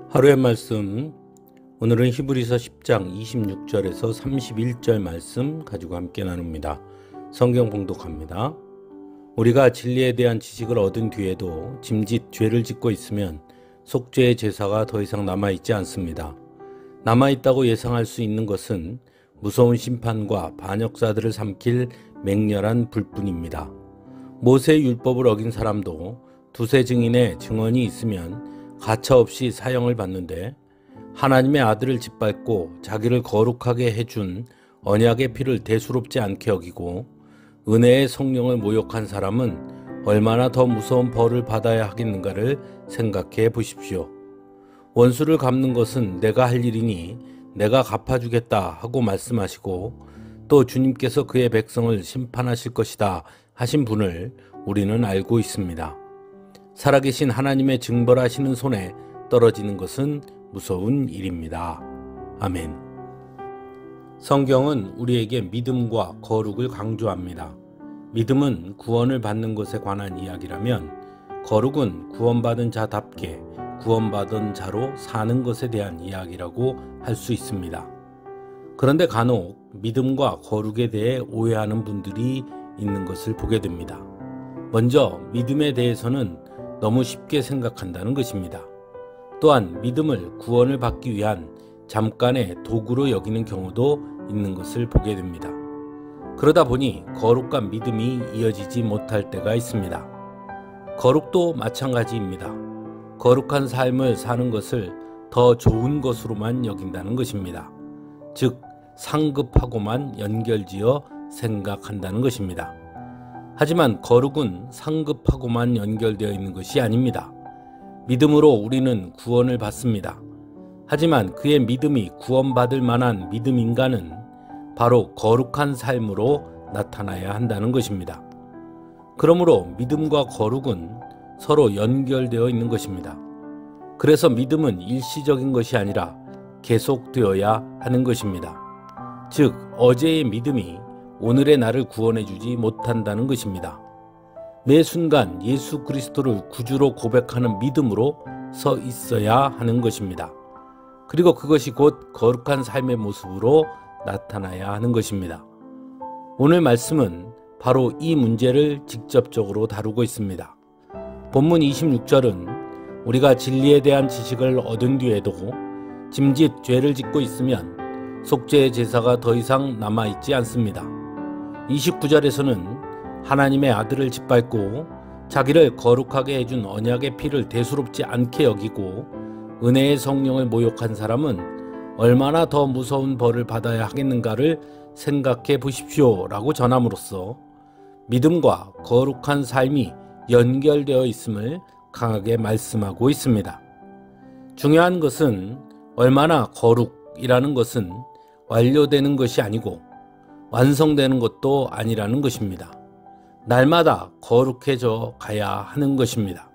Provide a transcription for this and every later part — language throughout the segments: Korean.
하루의 말씀, 오늘은 히브리서 10장 26절에서 31절 말씀 가지고 함께 나눕니다. 성경 봉독합니다. 우리가 진리에 대한 지식을 얻은 뒤에도 짐짓 죄를 짓고 있으면 속죄의 제사가 더 이상 남아있지 않습니다. 남아있다고 예상할 수 있는 것은 무서운 심판과 반역자들을 삼킬 맹렬한 불뿐입니다. 모세의 율법을 어긴 사람도 두세 증인의 증언이 있으면 가차없이 사형을 받는데, 하나님의 아들을 짓밟고 자기를 거룩하게 해준 언약의 피를 대수롭지 않게 여기고 은혜의 성령을 모욕한 사람은 얼마나 더 무서운 벌을 받아야 하겠는가를 생각해 보십시오. 원수를 갚는 것은 내가 할 일이니 내가 갚아주겠다 하고 말씀하시고, 또 주님께서 그의 백성을 심판하실 것이다 하신 분을 우리는 알고 있습니다. 살아계신 하나님의 징벌하시는 손에 떨어지는 것은 무서운 일입니다. 아멘. 성경은 우리에게 믿음과 거룩을 강조합니다. 믿음은 구원을 받는 것에 관한 이야기라면, 거룩은 구원받은 자답게 구원받은 자로 사는 것에 대한 이야기라고 할 수 있습니다. 그런데 간혹 믿음과 거룩에 대해 오해하는 분들이 있는 것을 보게 됩니다. 먼저 믿음에 대해서는 너무 쉽게 생각한다는 것입니다. 또한 믿음을 구원을 받기 위한 잠깐의 도구로 여기는 경우도 있는 것을 보게 됩니다. 그러다 보니 거룩과 믿음이 이어지지 못할 때가 있습니다. 거룩도 마찬가지입니다. 거룩한 삶을 사는 것을 더 좋은 것으로만 여긴다는 것입니다. 즉, 상급하고만 연결지어 생각한다는 것입니다. 하지만 거룩은 상급하고만 연결되어 있는 것이 아닙니다. 믿음으로 우리는 구원을 받습니다. 하지만 그의 믿음이 구원받을 만한 믿음인가는 바로 거룩한 삶으로 나타나야 한다는 것입니다. 그러므로 믿음과 거룩은 서로 연결되어 있는 것입니다. 그래서 믿음은 일시적인 것이 아니라 계속되어야 하는 것입니다. 즉, 어제의 믿음이 오늘의 나를 구원해주지 못한다는 것입니다. 매 순간 예수 그리스도를 구주로 고백하는 믿음으로 서 있어야 하는 것입니다. 그리고 그것이 곧 거룩한 삶의 모습으로 나타나야 하는 것입니다. 오늘 말씀은 바로 이 문제를 직접적으로 다루고 있습니다. 본문 26절은 우리가 진리에 대한 지식을 얻은 뒤에도 짐짓 죄를 짓고 있으면 속죄의 제사가 더 이상 남아있지 않습니다. 29절에서는 하나님의 아들을 짓밟고 자기를 거룩하게 해준 언약의 피를 대수롭지 않게 여기고 은혜의 성령을 모욕한 사람은 얼마나 더 무서운 벌을 받아야 하겠는가를 생각해 보십시오 라고 전함으로써 믿음과 거룩한 삶이 연결되어 있음을 강하게 말씀하고 있습니다. 중요한 것은 얼마나 거룩이라는 것은 완료되는 것이 아니고 완성되는 것도 아니라는 것입니다. 날마다 거룩해져 가야 하는 것입니다.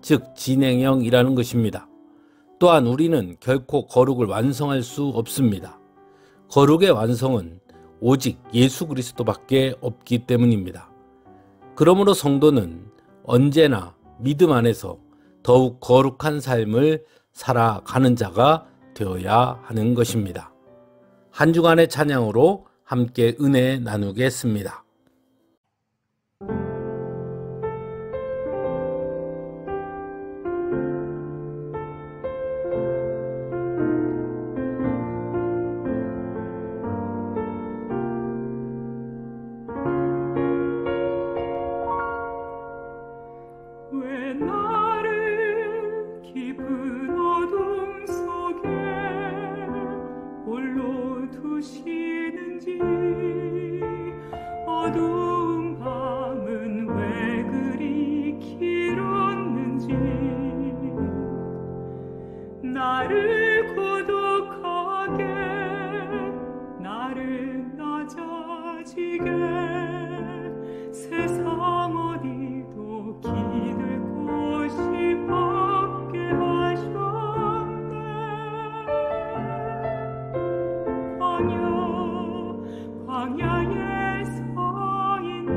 즉, 진행형이라는 것입니다. 또한 우리는 결코 거룩을 완성할 수 없습니다. 거룩의 완성은 오직 예수 그리스도밖에 없기 때문입니다. 그러므로 성도는 언제나 믿음 안에서 더욱 거룩한 삶을 살아가는 자가 되어야 하는 것입니다. 한 주간의 찬양으로 함께 은혜 나누겠습니다. 왜 나를 깊은 어둠 속에 홀로 두시는지, 어두운 밤은 왜 그리 길었는지, 나를 고독하게, 나를 낮아지게, 세상 어디도 기댈 곳이 없게 하셨네. 광야에 서 있네.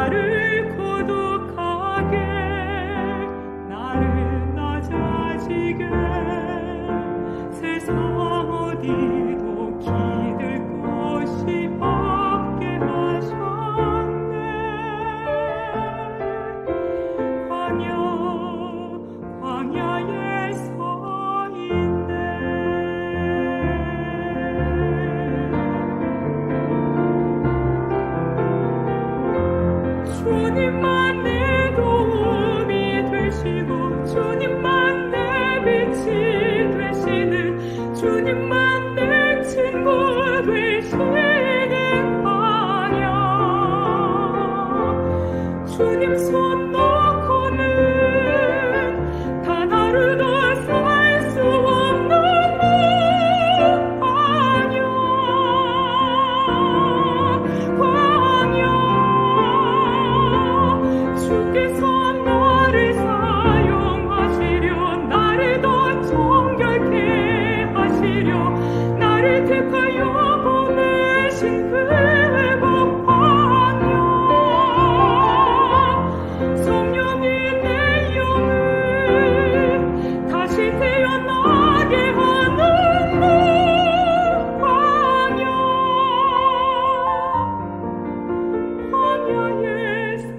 나를 고독하게 나를 낮아지게 세상 어디도 기댈 곳이 없게 하셨네. 광야에 서 있네. 주님만 내 도움이 되시고 주님만 내 빛이 되시는 주님만 내 친구 되시는 광야. 주님 손 놓고는 단 하루도 살 수 없는 광야. 주께서 나를 사용하시려 나를 더 정결케 하시려 나를 택하여 보내신 그 복광야. 성령이 내 영을 다시 태어나게 하는 광야. 광야에 서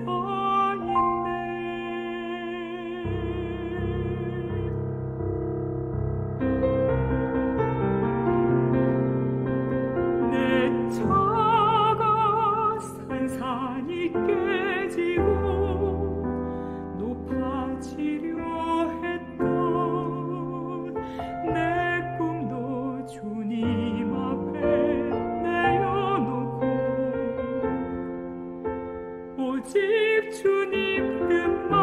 내 차가 산산이 깨지고 높아지려 했던 내 꿈도 주님 앞에 내어놓고 오직 주님 뜻만